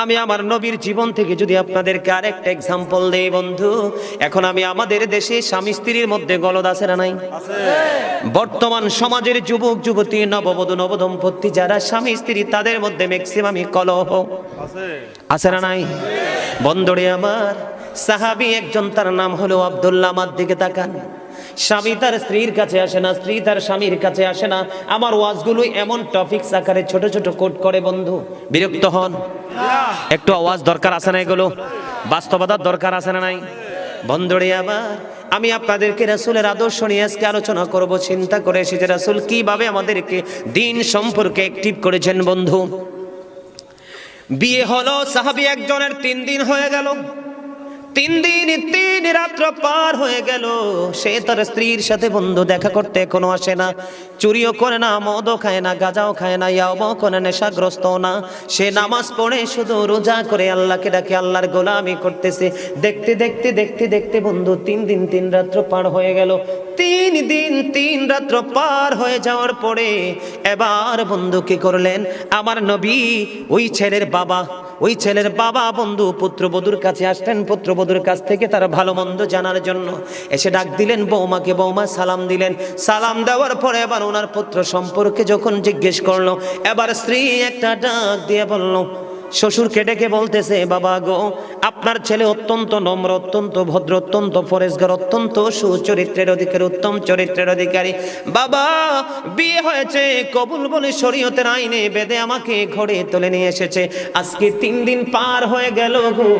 আমি আমার নবীর জীবন থেকে যদি আপনাদেরকে আরেকটা এক্সাম্পল দেই বন্ধু, এখন আমি আমাদের দেশে স্বামী স্ত্রীর মধ্যে গলদ আছে না নাই? বর্তমান সমাজের যুবক যুবতী, নববধূ নবদম্পতি যারা স্বামী স্ত্রী, তাদের মধ্যে ম্যাক্সিমামই কলহ আছে না নাই? বন্ধুরে আমার, সাহাবী একজন, তার নাম হলো আব্দুল্লাহ। আমার দিকে তাকান। স্বামী তার স্ত্রীর কাছে আসে না, স্ত্রী তার স্বামীর কাছে আসে না। আমার ওয়াজগুলো এমন টপিকস আকারে ছোট ছোট কোট করে বন্ধু, বিরক্ত হন? একটু আওয়াজ দরকার আছে না? এগুলো বাস্তবতার দরকার আছে না নাই? বন্ধুরে আমার, আমি আপনাদেরকে রাসূলের আদর্শ নিয়ে আজকে আলোচনা করব। চিন্তা করে এসেছে রাসূল কিভাবে আমাদেরকে দিন সম্পর্কে অ্যাক্টিভ করেছেন। বন্ধু, বিয়ে হলো সাহাবী একজনের, 3 দিন হয়ে গেল। 3 দিন 3 রাত্র পার হয়ে গেল, সে তার স্ত্রীর সাথে বন্ধু দেখা করতে এখনো আসে না। চুরিও করে না, মদও খায় না, গাঁজাও খায় না, ইয়াও করে, নেশাগ্রস্ত না। সে নামাজ পড়ে, শুধু রোজা করে আল্লাহকে ডাকে, আল্লাহর গোলামি করতেছে। দেখতে দেখতে দেখতে দেখতে বন্ধু 3 দিন 3 রাত্র পার হয়ে গেল। 3 দিন 3 রাত্র পার হয়ে যাওয়ার পরে এবার বন্ধু কি করলেন? আমার নবী ওই ছেলের বাবা বন্ধু পুত্রবধূর কাছে আসলেন। পুত্রবধূর কাছ থেকে তার ভালো মন্দ জানার জন্য এসে ডাক দিলেন বৌমাকে। বৌমা সালাম দিলেন। সালাম দেওয়ার পরে এবার ওনার পুত্র সম্পর্কে যখন জিজ্ঞেস করলো, এবার স্ত্রী একটা ডাক দিয়ে বলল, শ্বশুরকে ডেকে বলতেছে, বাবা গো, আপনার ছেলে অত্যন্ত নম্র, অত্যন্ত ভদ্র, অত্যন্ত পরেশগার, অত্যন্ত সুচরিত্রের অধিকারী, উত্তম চরিত্রের অধিকারী। বাবা, বিয়ে হয়েছে, কবুল বলে শরীয়তের আইনে বেদে আমাকে ঘরে তুলে নিয়ে এসেছে। আজকে 3 দিন পার হয়ে গেল গো,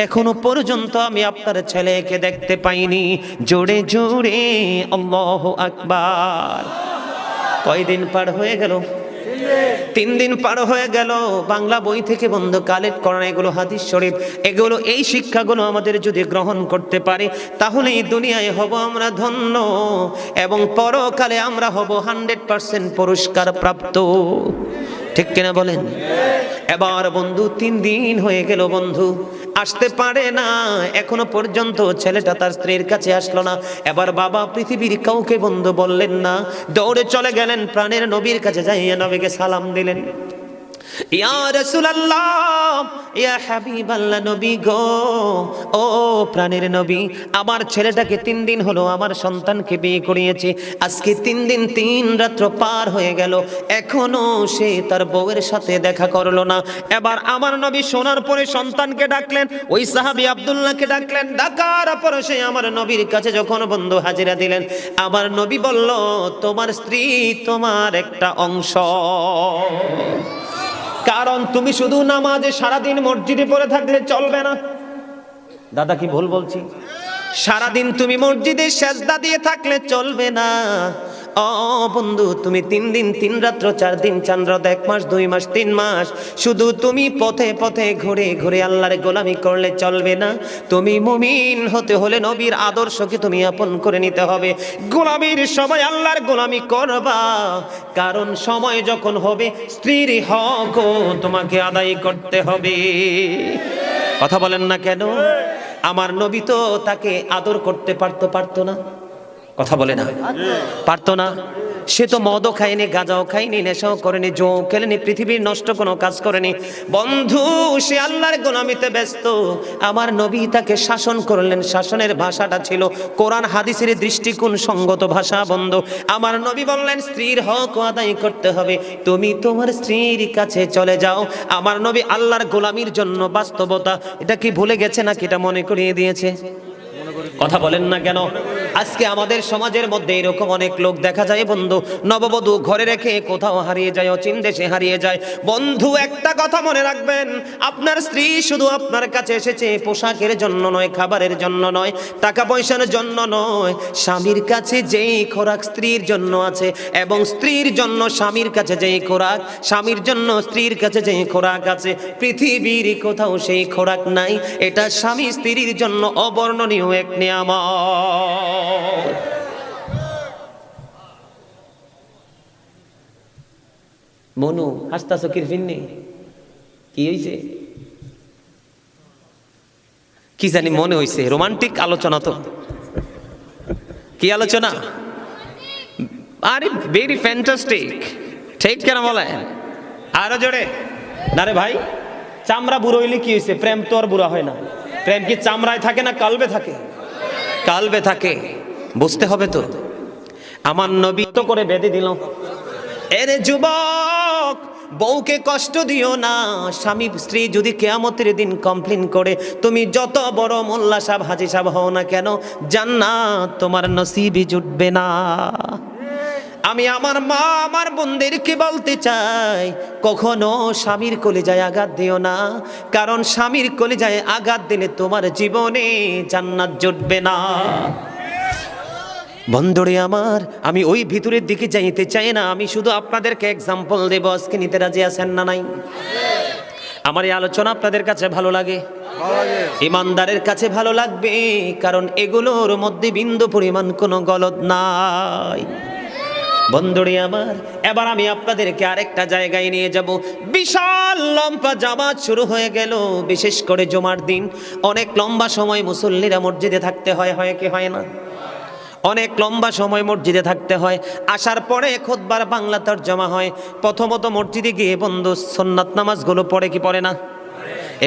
এখনো পর্যন্ত আমি আপনার ছেলেকে দেখতে পাইনি। জোরে জোরে আল্লাহু আকবার। কয়দিন পার হয়ে গেল? 3 দিন পার হয়ে গেল। বাংলা বই থেকে বন্ধু কালেক্ট করা এগুলো হাদিস শরীফ, এগুলো এই শিক্ষাগুলো আমাদের যদি গ্রহণ করতে পারি, তাহলে এই দুনিয়ায় হব আমরা ধন্য এবং পরকালে আমরা হব 100% পুরস্কার প্রাপ্ত। ঠিক কিনা বলেন? এবার বন্ধু 3 দিন হয়ে গেল, বন্ধু আসতে পারে না, এখনো পর্যন্ত ছেলেটা তার স্ত্রীর কাছে আসলো না। এবার বাবা পৃথিবীর কাউকে বন্ধু বললেন না, দৌড়ে চলে গেলেন প্রাণের নবীর কাছে, যাইয়া নবীকে সালাম দিলেন। ইয়া রাসূলুল্লাহ, ইয়া হাবিবাল্লাহ, নবী গো, ও প্রাণের নবী, আমার ছেলেটাকে 3 দিন হলো আমার সন্তানকে বিয়ে করিয়েছে। আজকে 3 দিন 3 রাত্র পার হয়ে গেল, এখনো সে তার বউয়ের সাথে দেখা করলো না। এবার আমার নবী শোনার পরে সন্তানকে ডাকলেন, ওই সাহাবী আব্দুল্লাহকে ডাকলেন। ডাকার পর সে আমার নবীর কাছে যখন বন্ধু হাজিরা দিলেন, আমার নবী বলল, তোমার স্ত্রী তোমার একটা অংশ। কারণ তুমি শুধু নামাজে সারাদিন মসজিদে পড়ে থাকলে চলবে না। দাদা কি ভুল বলছি? সারাদিন তুমি মসজিদে সেজদা দিয়ে থাকলে চলবে না। ও বন্ধু, তুমি 3 দিন 3 রাত্র 4 দিন 4 রাত 1 মাস 2 মাস 3 মাস শুধু তুমি পথে পথে ঘুরে ঘুরে আল্লাহর গোলামি করলে চলবে না। তুমি মুমিন হতে হলে নবীর আদর্শকে তুমি আপন করে নিতে হবে। গোলামির সময় আল্লাহর গোলামি করবা, কারণ সময় যখন হবে স্ত্রীর হকও তোমাকে আদায় করতে হবে। কথা বলেন না কেন? আমার নবী তো তাকে আদর করতে পারতো না? কথা বলে না, পারতো না? সে তো মদও খায়নি, গাঁজাও খায়নি, নেশাও করেনি, জো খেলেনি, পৃথিবীর নষ্ট কোনো কাজ করেনি। বন্ধু, সে আল্লাহর গোলামিতে ব্যস্ত। আমার নবী তাকে শাসন করলেন। শাসনের ভাষাটা ছিল কোরআন হাদিসের দৃষ্টিকোণ সঙ্গত ভাষা। বন্ধু, আমার নবী বললেন, স্ত্রীর হক আদায় করতে হবে, তুমি তোমার স্ত্রীর কাছে চলে যাও। আমার নবী আল্লাহর গোলামির জন্য বাস্তবতা, এটা কি ভুলে গেছে নাকি এটা মনে করিয়ে দিয়েছে? কথা বলেন না কেন? আজকে আমাদের সমাজের মধ্যে এরকম অনেক লোক দেখা যায় বন্ধু, নববধূ ঘরে রেখে কোথাও হারিয়ে যায়, অচিন দেশে হারিয়ে যায়। বন্ধু, একটা কথা মনে রাখবেন, আপনার স্ত্রী শুধু আপনার কাছে এসেছে পোশাকের জন্য নয়, খাবারের জন্য নয়, টাকা পয়সার জন্য নয়। স্বামীর কাছে যেই খোরাক স্ত্রীর জন্য আছে, এবং স্ত্রীর জন্য স্বামীর কাছে যেই খোরাক, স্বামীর জন্য স্ত্রীর কাছে যেই খোরাক আছে, পৃথিবীর কোথাও সেই খোরাক নাই। এটা স্বামী স্ত্রীর জন্য অবর্ণনীয় এক নিয়ামত। মনু হাসতাছো কি ফিন্নি? কি হইছে? কি জানি মনে হইছে রোমান্টিক আলোচনা। তো কি আলোচনা? আরে ভেরি ফ্যান্টাস্টিক। ঠিক কেন বলেন? আরো জোরে না রে ভাই? চামড়া বুড়ো হইলে কি হয়েছে? প্রেম তো আর বুড়া হয় না। প্রেম কি চামড়ায় থাকে না কালবে থাকে? কালবে থাকে। বুঝতে হবে তো। আমার নবী তো করে বেঁধে দিল, এরে যুবক বউকে কষ্ট দিও না। স্বামী স্ত্রী যদি কিয়ামতের দিন কমপ্লেন করে, তুমি যত বড় মোল্লা সাহেব হাজী সাহেব হও না কেন, জান্নাত তোমার নসিবই জুটবে না। আমি আমার মা আমার বোনদেরকে বলতে চাই, কখনো স্বামীর কলিজায় আঘাত দিও না, কারণ স্বামীর কলিজায় আঘাত দিলে তোমার জীবনে জান্নাত জুটবে না। বন্ধুরে আমার, আমি ওই ভিতরের দিকে যাইতে চাই না, আমি শুধু আপনাদেরকে এক্সাম্পল দেব। আজকে নিতে রাজি আছেন না নাই? আমার এই আলোচনা আপনাদের কাছে ভালো লাগে? ইমানদারের কাছে ভালো লাগবে, কারণ এগুলোর মধ্যে বিন্দু পরিমাণ কোনো গলদ নাই। বন্ধুরে আমার, এবার আমি আপনাদেরকে আরেকটা জায়গায় নিয়ে যাব। বিশাল লম্বা জামাত শুরু হয়ে গেল, বিশেষ করে জুমার দিন অনেক লম্বা সময় মুসল্লিরা মসজিদে থাকতে হয়, হয় কি হয় না? অনেক লম্বা সময় মসজিদে থাকতে হয়। আসার পরে খুতবার বাংলা তরজমা হয়। প্রথমত মসজিদে গিয়ে বন্ধু সুন্নাত নামাজগুলো পড়ে কি পড়ে না?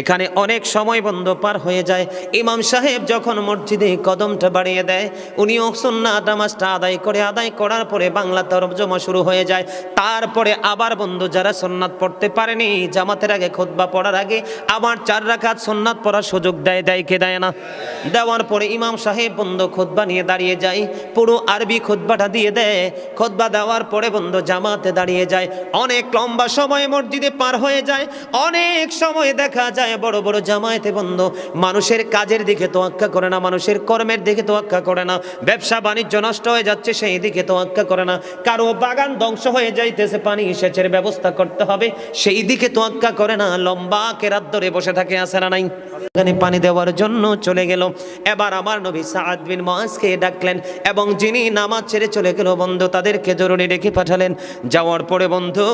এখানে অনেক সময় বন্ধ পার হয়ে যায়। ইমাম সাহেব যখন মসজিদে কদমটা বাড়িয়ে দেয়, উনিও সুন্নাত নামাজটা আদায় করার পরে বাংলা তরজমা শুরু হয়ে যায়। তারপরে আবার বন্ধু যারা সুন্নাত পড়তে পারেনি, জামাতের আগে খুতবা পড়ার আগে আবার 4 রাকাত সুন্নাত পড়ার সুযোগ দেয় কে দেয় না? দেওয়ার পরে ইমাম সাহেব বন্ধু খুতবা নিয়ে দাঁড়িয়ে যায়, পুরো আরবি খুতবাটা দিয়ে দেয়। খুতবা দেওয়ার পরে বন্ধু জামাতে দাঁড়িয়ে যায়। অনেক লম্বা সময় মসজিদে পার হয়ে যায়। অনেক সময় দেখা যায় বড় বড় জামায়াতে বন্ধু মানুষের কাজের দিকে তোয়াক্কা করে না, মানুষের কর্মের দিকে তোয়াক্কা করে না, ব্যবসা বাণিজ্য নষ্ট হয়ে যাচ্ছে সেই দিকে তোয়াক্কা করে না, কারো বাগান ধ্বংস হয়ে যাইতেছে পানি সেচের ব্যবস্থা করতে হবে সেই দিকে তোয়াক্কা করে না, লম্বা কেরাত ধরে বসে থাকে। আছে না নাই? এখানে পানি দেওয়ার জন্য চলে গেল। এবার আমার নবী সাদ বিন মুআজকে ডাকলেন এবং যিনি নামাজ ছেড়ে চলে গেল বন্ধু তাদেরকে জরুরি ডেকে পাঠালেন। যাওয়ার পরে বন্ধু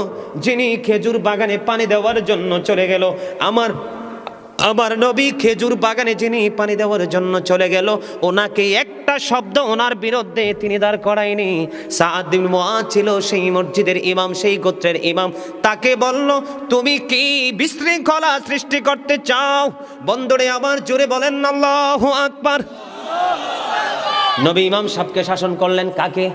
যিনি খেজুর বাগানে পানি দেওয়ার জন্য চলে গেল, আমার নবী খেজুর বাগানে যিনি পানি দেওয়ার জন্য চলে গেল, ওনাকে একটা শব্দ ওনার বিরুদ্ধে তিনি দাঁড় করায়নি। সাদ বিন মুআজ ছিল সেই মসজিদের ইমাম, সেই গোত্রের ইমাম। তাকে বলল, তুমি কি বিশৃঙ্খলা সৃষ্টি করতে চাও? বন্ধুরে আমার জোরে বলেন আল্লাহু আকবার। নবী ইমাম সাহেবকে শাসন করলেন। কাকে?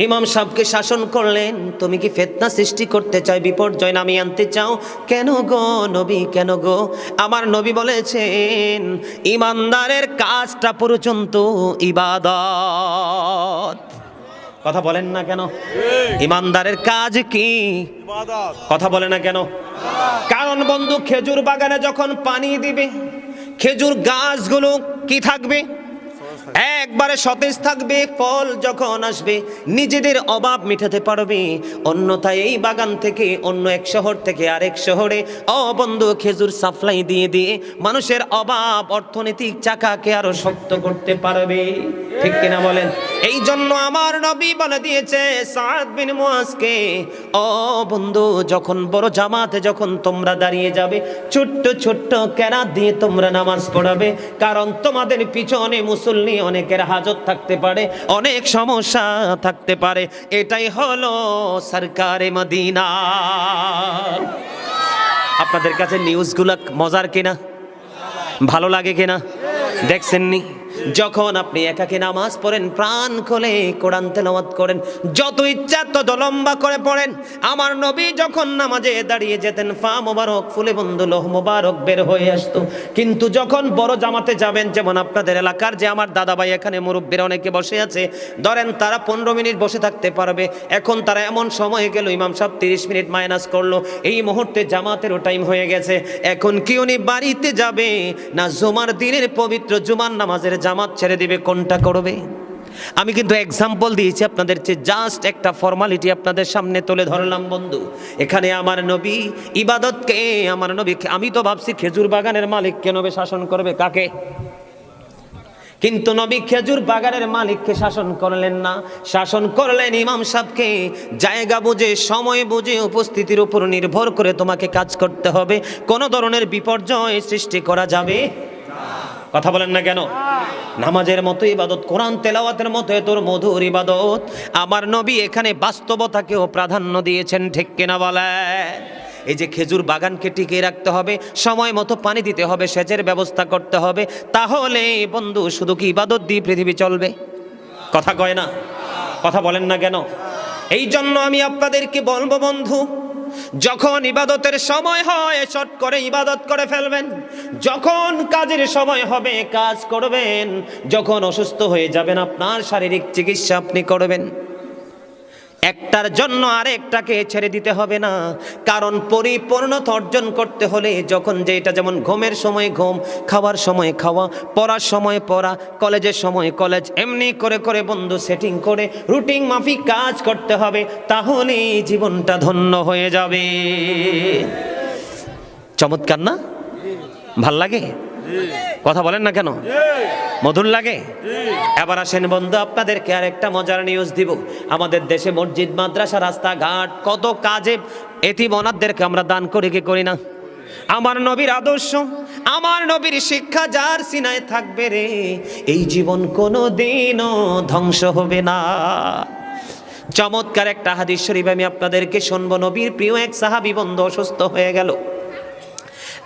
ইমাম সাহেবকে শাসন করলেন, তুমি কি ফিতনা সৃষ্টি করতে চাও, বিপর্যয় নামিয়ে আনতে চাও? কেন গো নবী, কেন গো? আমার নবী বলেছেন ইমানদারের কাজটা পর্যন্ত ইবাদত। কথা বলেন না কেন? ইমানদারের কাজ কি? ইবাদত। কথা বলে না কেন? কারণ বন্ধু খেজুর বাগানে যখন পানি দিবে, খেজুর গাছগুলো কি থাকবে? একবারে সতেজ থাকবে। ফল যখন আসবে নিজেদের অভাব মেটাতে পারবে। অন্যথায় এই বাগান থেকে অন্য এক শহর থেকে আরেক শহরে বন্ধু খেজুর সাপ্লাই দিয়ে দিয়ে মানুষের অভাব অর্থনৈতিক চাকাকে আরো শক্ত করতে পারবে। ঠিক কিনা বলেন? এই জন্য আমার নবী বলে দিয়েছে সাদ বিন মুআজকে, বন্ধু যখন বড় জামাতে যখন তোমরা দাঁড়িয়ে যাবে, ছোট্ট ছোট্ট কেরাত দিয়ে তোমরা নামাজ পড়াবে, কারণ তোমাদের পিছনে মুসল্লি অনেকের হাজত থাকতে পারে, অনেক সমস্যা থাকতে পারে। এটাই হলো সরকারে মদিনা। আপনাদের কাছে নিউজগুলো মজার কিনা, ভালো লাগে কিনা দেখছেননি? যখন আপনি একাকী নামাজ পড়েন, প্রাণ খুলে কোরআন তেলাওয়াত করেন, যত ইচ্ছা তত লম্বা করে পড়েন। আমার নবী যখন নামাজে দাঁড়িয়ে যেতেন, ফা মোবারক ফুলে বন্ধু লোহ মোবারক বের হয়ে আসতো। কিন্তু যখন বড় জামাতে যাবেন, যেমন আপনাদের এলাকার যে আমার দাদা ভাই এখানে মুরব্বীরা অনেকে বসে আছে, ধরেন তারা 15 মিনিট বসে থাকতে পারবে। এখন তারা এমন সময় গেল, ইমাম সাহেব 30 মিনিট মাইনাস করলো, এই মুহূর্তে জামাতেরও টাইম হয়ে গেছে। এখন কি উনি বাড়িতে যাবে না জুমার দিনের পবিত্র জুমার নামাজের জামাত ছেড়ে দিবে? কোনটা করবে? আমি কিন্তু এক্সাম্পল দিয়েছি আপনাদের, জাস্ট একটা ফর্মালিটি আপনাদের সামনে তুলে ধরলাম বন্ধু। এখানে আমার নবী ইবাদতকে, আমার নবী, আমি তো ভাবছি খেজুর বাগানের মালিককে নবী শাসন করবে। কাকে? কিন্তু নবী খেজুর বাগানের মালিককে শাসন করলেন না, শাসন করলেন ইমাম সাহেবকে। জায়গা বুঝে, সময় বুঝে, উপস্থিতির উপর নির্ভর করে তোমাকে কাজ করতে হবে। কোনো ধরনের বিপর্যয় সৃষ্টি করা যাবে। কথা বলেন না কেন? নামাজের মতো ইবাদত, কোরআন তেলাওয়াতের মতো তোর মধুর ইবাদত। আমার নবী এখানে বাস্তবতাকেও প্রাধান্য দিয়েছেন। ঠিক কিনা বলে? এই যে খেজুর বাগানকে টিকিয়ে রাখতে হবে, সময় মতো পানি দিতে হবে, সেচের ব্যবস্থা করতে হবে, তাহলে বন্ধু শুধু কি ইবাদত দিয়ে পৃথিবী চলবে? কথা কয় না, কথা বলেন না কেন? এই জন্য আমি আপনাদেরকে বলবো বন্ধু, যখন ইবাদতের সময় হয় চট করে ইবাদত করে ফেলবেন, যখন কাজের সময় হবে কাজ করবেন, যখন অসুস্থ হয়ে যাবেন আপনার শারীরিক চিকিৎসা আপনি করবেন। একটার জন্য আরেকটাকে ছেড়ে দিতে হবে না, কারণ পরিপূর্ণতা অর্জন করতে হলে যখন যেটা, যেমন ঘুমের সময় ঘুম, খাওয়ার সময় খাওয়া, পড়ার সময় পড়া, কলেজের সময় কলেজ, এমনি করে করে বন্ধু সেটিং করে রুটিন মাফিক কাজ করতে হবে, তাহলে জীবনটা ধন্য হয়ে যাবে। চমৎকার না? ভাল লাগে? কথা বলেন না কেন? মধুর লাগে? এবার আসেন বন্ধু, আপনাদেরকে আরেকটা মজার নিউজ দিব। আমাদের দেশে মসজিদ, মাদ্রাসা, রাস্তাঘাট, কত কাজে এতিম অনাথদেরকে আমরা দান করি কি করি না? আমার নবীর আদর্শ, আমার নবীর শিক্ষা যার সিনায় থাকবে রে, এই জীবন কোনো দিনও ধ্বংস হবে না। চমৎকার একটা হাদিস শরীফ আমি আপনাদেরকে শুনবো। নবীর প্রিয় এক সাহাবী বন্ধু অসুস্থ হয়ে গেল,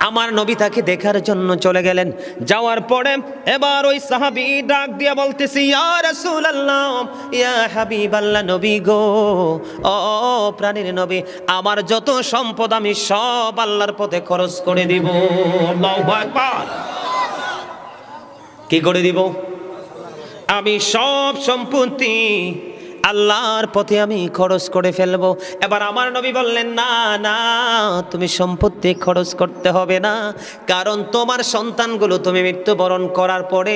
আমার নবী তাকে দেখার জন্য চলে গেলেন। যাওয়ার পরে এবার ওই সাহাবী ডাক দিয়ে বলতেছে, ইয়া রাসূলুল্লাহ, ইয়া হাবিবাল্লাহ, নবী গো, ও প্রাণের নবী, আমার যত সম্পদ আমি সব আল্লাহর পথে খরচ করে দিব। আল্লাহু আকবার। কি করে দিব? আমি সব সম্পত্তি আল্লাহর পথে আমি খরচ করে ফেলবো। এবার আমার নবী বললেন, না না, তুমি সম্পত্তি খরচ করতে হবে না, কারণ তোমার সন্তানগুলো তুমি মৃত্যুবরণ করার পরে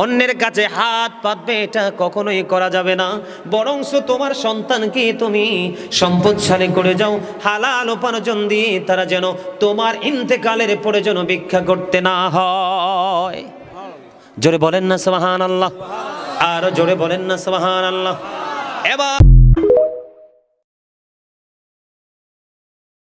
অন্যের কাছে হাত পাতবে, এটা কখনোই করা যাবে না। বরংস তোমার সন্তানকে তুমি সম্পদশালী করে যাও, হালাল উপার্জন দিয়ে তারা যেন তোমার ইন্তেকালের পরে যেন ভিক্ষা করতে না হয়। জোরে বলেন না সুবহানাল্লাহ, আর জোরে বলেন না সুবহানাল্লাহ। এবার